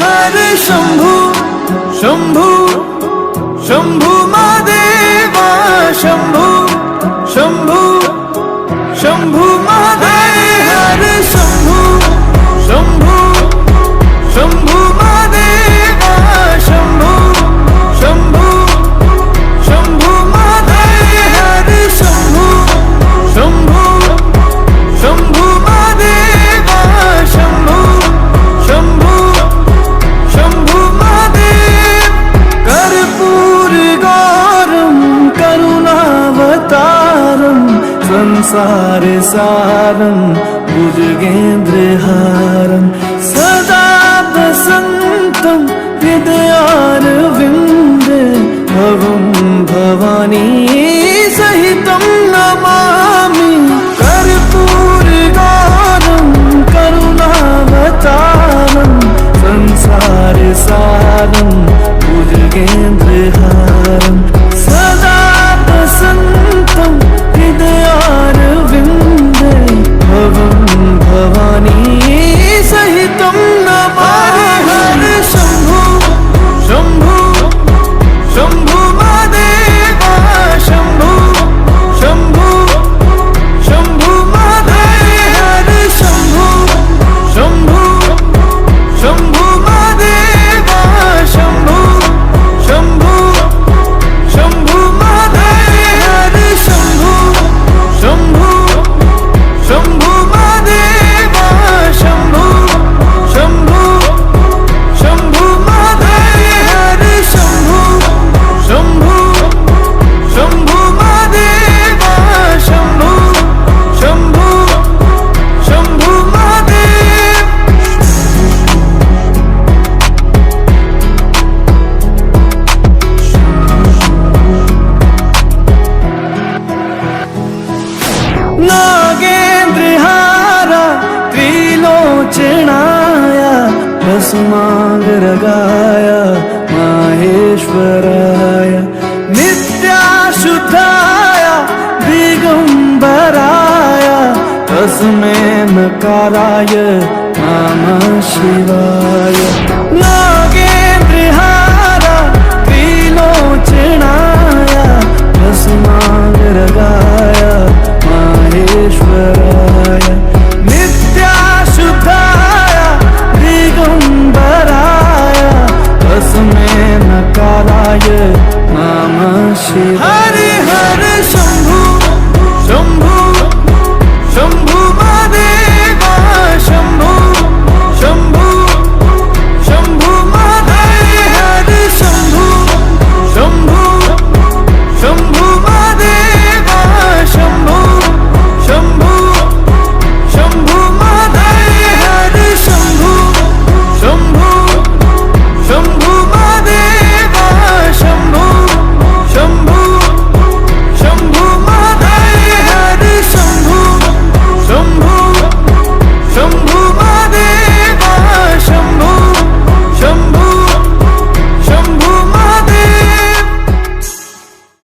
हर शंभू शंभू शंभू महादेवा शंभू शंभू शंभू महादेव हर शंभू शंभू शंभू महादेवा शंभू शंभू शंभू महादेव हर शंभू शंभू शंभू महादेवा शंभू शंभू शंभू महादेव कर्पूर गौरम करुणावतारम संसार सारं भुजगेन्द्रहारं सदा वसन्तं हृदयारविन्दे भवं भवानी सहितं नमामि कर्पूरगौरं करुणावतारं संसार सारं भुजगेन्द्रहारं सदा वसन्तं हृदयारविन्दे भवं भवानी सहितं नमामि हर शंभू शंभू शंभू महादेवा शंभू शंभू शंभू महादेव हर शंभू शंभू शंभू महादेवा शंभू शंभू शंभू महादेव हर शंभू शंभू शंभू महादेवा शंभू शंभू शंभू महादेव हर शंभू शंभू शंभू महादेवा शंभू शंभू शंभू महादेव नागेन्द्रहारा त्रिलोचनाय भस्मांगरागाय माहेश्वराय नित्याशुद्धाय दिगंबराय तस्मै नकाराय नमः शिवाय।